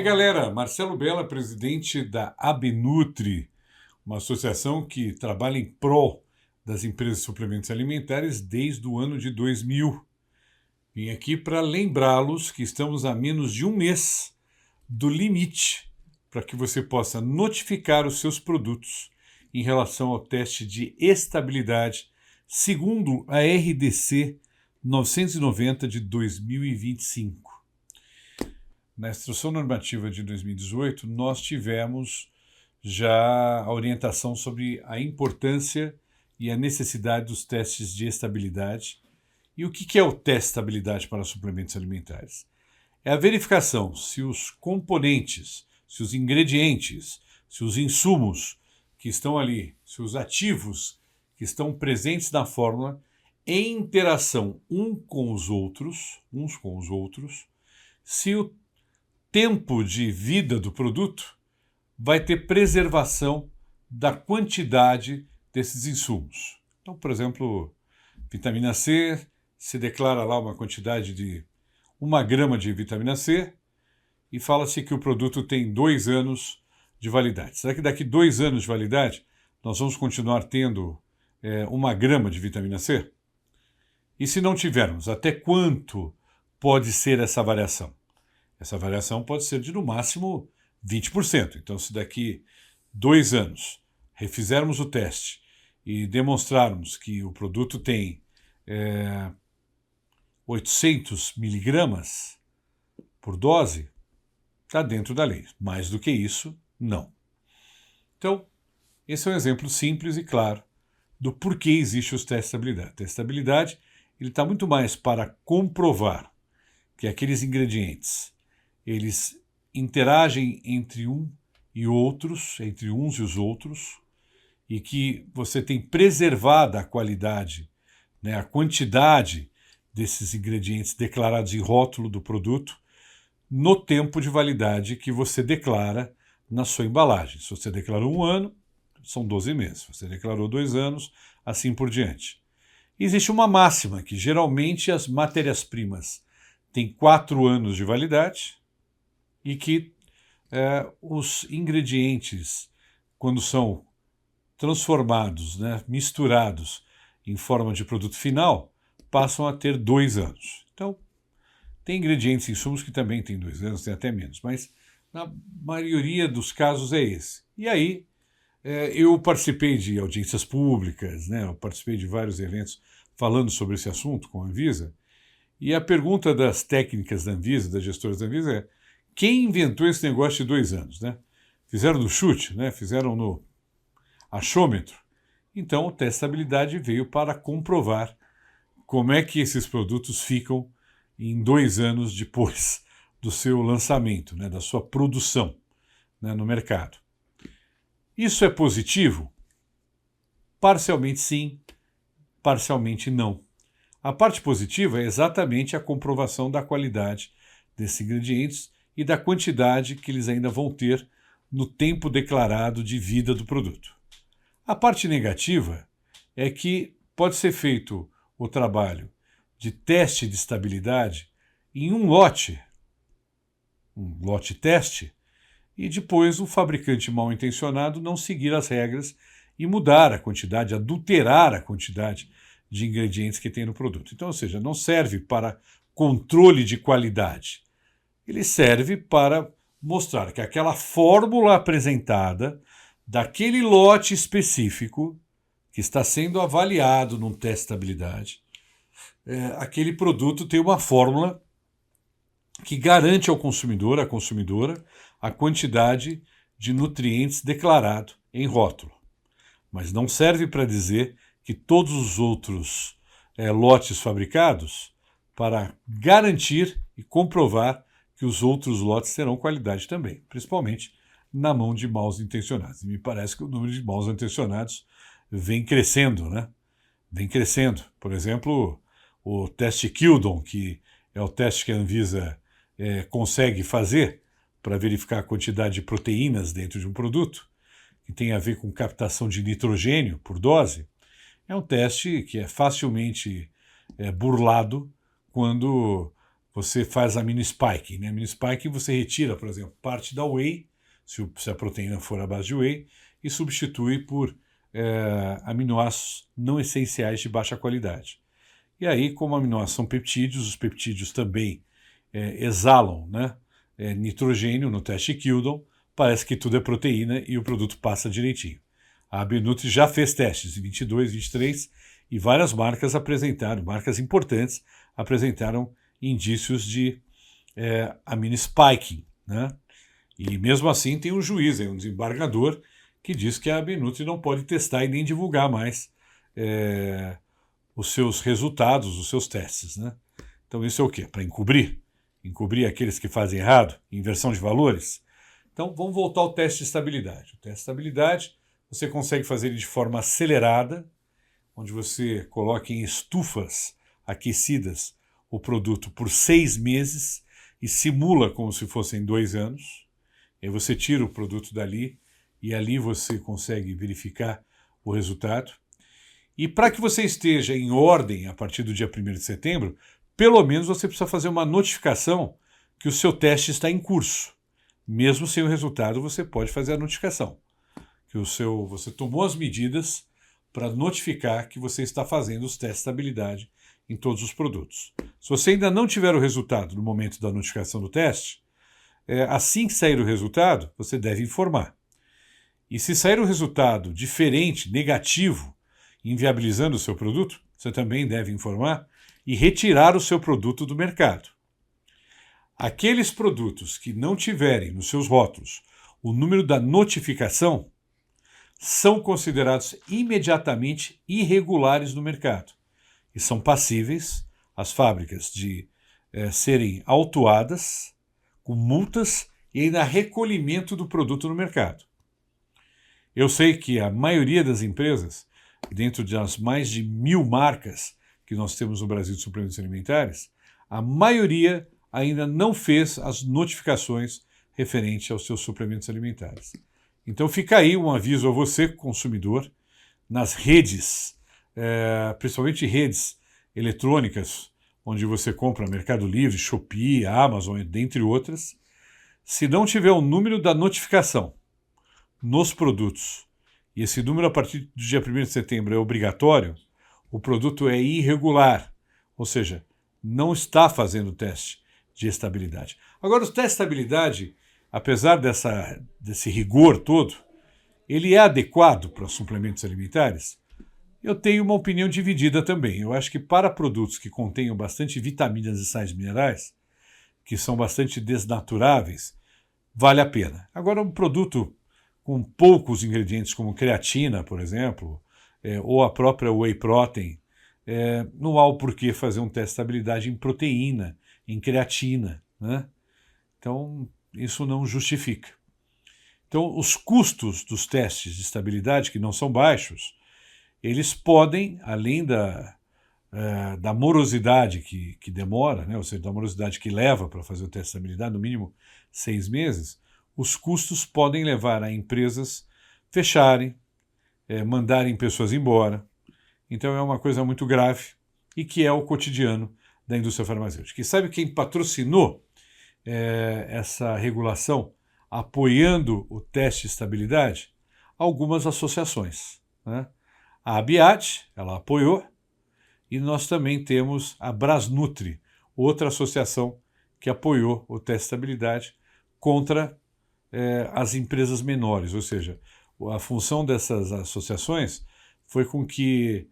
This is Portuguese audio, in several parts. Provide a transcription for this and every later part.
aí, galera, Marcelo Bella, presidente da Abenutri, uma associação que trabalha em prol das empresas de suplementos alimentares desde o ano de 2000. Vim aqui para lembrá-los que estamos a menos de um mês do limite para que você possa notificar os seus produtos em relação ao teste de estabilidade, segundo a RDC 990 de 2025. Na Instrução Normativa de 2018, nós tivemos já a orientação sobre a importância e a necessidade dos testes de estabilidade. E o que é o teste de estabilidade para suplementos alimentares? É a verificação se os componentes, se os ingredientes, se os insumos que estão ali, se os ativos que estão presentes na fórmula, em interação uns com os outros, se o tempo de vida do produto vai ter preservação da quantidade desses insumos. Então, por exemplo, vitamina C, se declara lá uma quantidade de 1 grama de vitamina C e fala-se que o produto tem 2 anos de validade. Será que daqui 2 anos de validade nós vamos continuar tendo 1 grama de vitamina C? E se não tivermos, até quanto pode ser essa variação? Essa variação pode ser de no máximo 20%. Então, se daqui 2 anos refizermos o teste e demonstrarmos que o produto tem 800 miligramas por dose, está dentro da lei. Mais do que isso, não. Então, esse é um exemplo simples e claro do porquê existe os testes de estabilidade. O teste de estabilidade está muito mais para comprovar que aqueles ingredientes eles interagem entre uns e os outros, e que você tem preservada a qualidade, né, a quantidade desses ingredientes declarados em rótulo do produto no tempo de validade que você declara na sua embalagem. Se você declarou 1 ano, são 12 meses. Se você declarou 2 anos, assim por diante. Existe uma máxima que geralmente as matérias-primas têm 4 anos de validade, e que os ingredientes, quando são transformados, né, misturados em forma de produto final, passam a ter 2 anos. Então, tem ingredientes e insumos que também têm 2 anos, tem até menos, mas na maioria dos casos é esse. E aí, eu participei de audiências públicas, né, eu participei de vários eventos falando sobre esse assunto com a Anvisa, e a pergunta das técnicas da Anvisa, das gestoras da Anvisa é: quem inventou esse negócio de 2 anos? Né? Fizeram no chute, né? Fizeram no achômetro. Então, o teste de estabilidade veio para comprovar como é que esses produtos ficam em 2 anos depois do seu lançamento, né? Da sua produção, né? No mercado. Isso é positivo? Parcialmente sim, parcialmente não. A parte positiva é exatamente a comprovação da qualidade desses ingredientes e da quantidade que eles ainda vão ter no tempo declarado de vida do produto. A parte negativa é que pode ser feito o trabalho de teste de estabilidade em um lote teste, e depois o fabricante mal intencionado não seguir as regras e mudar a quantidade, adulterar a quantidade de ingredientes que tem no produto. Então, ou seja, não serve para controle de qualidade. Ele serve para mostrar que aquela fórmula apresentada daquele lote específico que está sendo avaliado num teste de estabilidade, aquele produto tem uma fórmula que garante ao consumidor, à consumidora, a quantidade de nutrientes declarado em rótulo. Mas não serve para dizer que todos os outros lotes fabricados para garantir e comprovar que os outros lotes terão qualidade também, principalmente na mão de maus intencionados. E me parece que o número de maus intencionados vem crescendo, né? Vem crescendo. Por exemplo, o teste Kildon, que é o teste que a Anvisa consegue fazer para verificar a quantidade de proteínas dentro de um produto, que tem a ver com captação de nitrogênio por dose, é um teste que é facilmente burlado quando você faz a mini spike, né? A mini spike você retira, por exemplo, parte da whey, se a proteína for à base de whey, e substitui por aminoácidos não essenciais de baixa qualidade. E aí, como aminoácidos são peptídeos, os peptídeos também exalam, né, nitrogênio no teste Kildan, parece que tudo é proteína e o produto passa direitinho. A Benutri já fez testes em 22, 23 e várias marcas apresentaram, marcas importantes apresentaram indícios de amino spiking, né? E mesmo assim tem um juiz, um desembargador, que diz que a Benutri não pode testar e nem divulgar mais os seus resultados, os seus testes, né? Então isso é o quê? Para encobrir? Encobrir aqueles que fazem errado? Inversão de valores? Então vamos voltar ao teste de estabilidade. O teste de estabilidade você consegue fazer ele de forma acelerada, onde você coloca em estufas aquecidas o produto por 6 meses e simula como se fossem 2 anos. Aí você tira o produto dali e ali você consegue verificar o resultado. E para que você esteja em ordem a partir do dia 1º de setembro, pelo menos você precisa fazer uma notificação que o seu teste está em curso. Mesmo sem o resultado, você pode fazer a notificação. Que você tomou as medidas para notificar que você está fazendo os testes de estabilidade em todos os produtos. Se você ainda não tiver o resultado no momento da notificação do teste, assim que sair o resultado, você deve informar. E se sair o resultado diferente, negativo, inviabilizando o seu produto, você também deve informar e retirar o seu produto do mercado. Aqueles produtos que não tiverem nos seus rótulos o número da notificação são considerados imediatamente irregulares no mercado e são passíveis, as fábricas, de serem autuadas com multas e ainda recolhimento do produto no mercado. Eu sei que a maioria das empresas, dentro das mais de 1.000 marcas que nós temos no Brasil de suplementos alimentares, a maioria ainda não fez as notificações referentes aos seus suplementos alimentares. Então fica aí um aviso a você, consumidor, nas redes, principalmente redes eletrônicas, onde você compra Mercado Livre, Shopee, Amazon, dentre outras. Se não tiver o número da notificação nos produtos, e esse número a partir do dia 1º de setembro é obrigatório, o produto é irregular, ou seja, não está fazendo o teste de estabilidade. Agora, o teste de estabilidade, apesar desse rigor todo, ele é adequado para suplementos alimentares? Eu tenho uma opinião dividida também. Eu acho que para produtos que contenham bastante vitaminas e sais minerais, que são bastante desnaturáveis, vale a pena. Agora, um produto com poucos ingredientes, como creatina, por exemplo, ou a própria whey protein, não há o porquê fazer um teste de estabilidade em proteína, em creatina, né? Então, isso não justifica. Então, os custos dos testes de estabilidade, que não são baixos, eles podem, além da morosidade que demora, né, ou seja, da morosidade que leva para fazer o teste de estabilidade, no mínimo 6 meses, os custos podem levar a empresas fecharem, mandarem pessoas embora. Então é uma coisa muito grave e que é o cotidiano da indústria farmacêutica. E sabe quem patrocinou essa regulação, apoiando o teste de estabilidade? Algumas associações, né? A Abiat, ela apoiou, e nós também temos a Brasnutri, outra associação que apoiou o teste de estabilidade contra as empresas menores, ou seja, a função dessas associações foi com que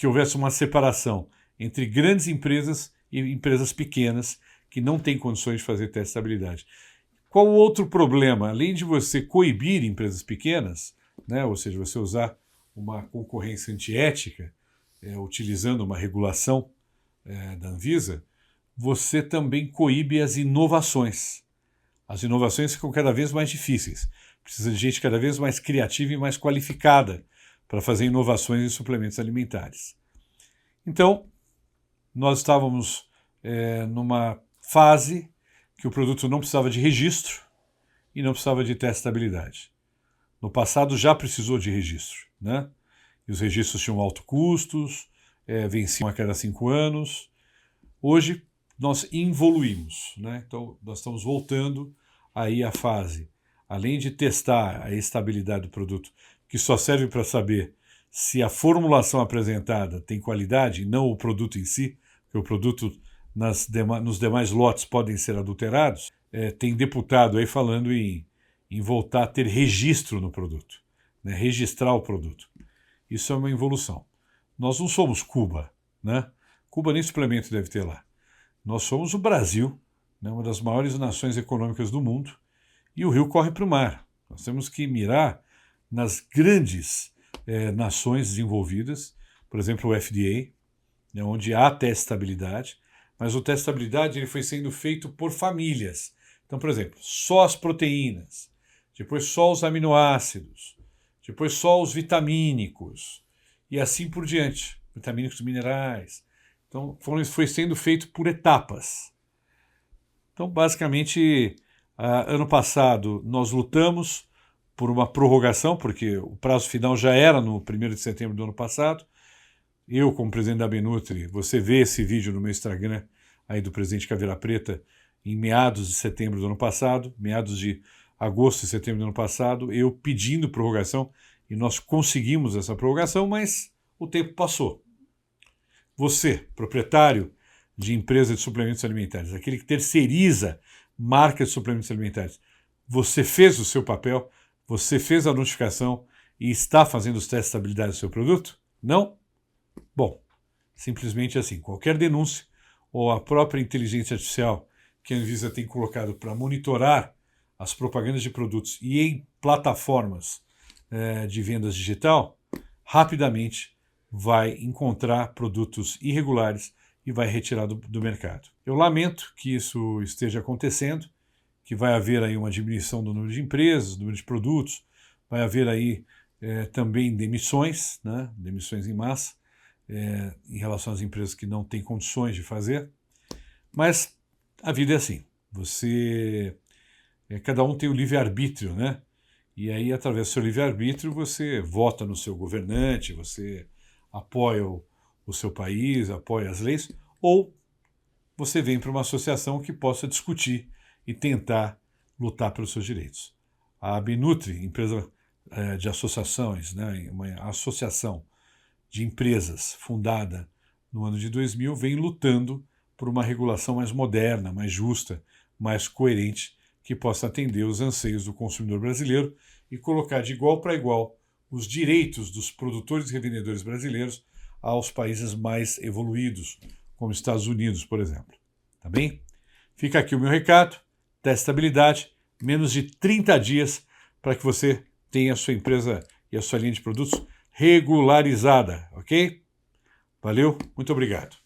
houvesse uma separação entre grandes empresas e empresas pequenas que não têm condições de fazer teste de estabilidade. Qual o outro problema? Além de você coibir empresas pequenas, né, ou seja, você usar uma concorrência antiética, utilizando uma regulação da Anvisa, você também coíbe as inovações. As inovações ficam cada vez mais difíceis. Precisa de gente cada vez mais criativa e mais qualificada para fazer inovações em suplementos alimentares. Então, nós estávamos numa fase que o produto não precisava de registro e não precisava de teste de estabilidade. No passado já precisou de registro, né? E os registros tinham altos custos, venciam a cada 5 anos. Hoje, nós involuímos, né? Então, nós estamos voltando aí à fase, além de testar a estabilidade do produto, que só serve para saber se a formulação apresentada tem qualidade e não o produto em si, porque o produto nos demais lotes podem ser adulterados. Tem deputado aí falando em voltar a ter registro no produto, né? Registrar o produto. Isso é uma evolução. Nós não somos Cuba, né? Cuba nem suplemento deve ter lá. Nós somos o Brasil, né? Uma das maiores nações econômicas do mundo, e o rio corre para o mar. Nós temos que mirar nas grandes nações desenvolvidas, por exemplo, o FDA, né, onde há testabilidade, mas o testabilidade ele foi sendo feito por famílias. Então, por exemplo, só as proteínas, depois só os aminoácidos, depois só os vitamínicos, e assim por diante, vitamínicos minerais. Então, foi sendo feito por etapas. Então, basicamente, ano passado nós lutamos por uma prorrogação, porque o prazo final já era no 1º de setembro do ano passado. Eu, como presidente da Benutri, você vê esse vídeo no meu Instagram, aí do presidente Caveira Preta, em meados de setembro do ano passado, meados de agosto e setembro do ano passado, eu pedindo prorrogação, e nós conseguimos essa prorrogação, mas o tempo passou. Você, proprietário de empresa de suplementos alimentares, aquele que terceiriza marcas de suplementos alimentares, você fez o seu papel, você fez a notificação e está fazendo os testes de estabilidade do seu produto? Não? Bom, simplesmente assim, qualquer denúncia ou a própria inteligência artificial que a Anvisa tem colocado para monitorar as propagandas de produtos e em plataformas de vendas digital, rapidamente vai encontrar produtos irregulares e vai retirar do mercado. Eu lamento que isso esteja acontecendo, que vai haver aí uma diminuição do número de empresas, do número de produtos, vai haver aí também demissões, né? Demissões em massa, em relação às empresas que não têm condições de fazer, mas a vida é assim, cada um tem o livre-arbítrio, né? E aí, através do seu livre-arbítrio, você vota no seu governante, você apoia o seu país, apoia as leis, ou você vem para uma associação que possa discutir e tentar lutar pelos seus direitos. A Benutri, empresa de associações, né, uma associação de empresas fundada no ano de 2000, vem lutando por uma regulação mais moderna, mais justa, mais coerente, que possa atender os anseios do consumidor brasileiro e colocar de igual para igual os direitos dos produtores e revendedores brasileiros aos países mais evoluídos, como Estados Unidos, por exemplo. Tá bem? Fica aqui o meu recado, testabilidade, menos de 30 dias para que você tenha a sua empresa e a sua linha de produtos regularizada, ok? Valeu, muito obrigado.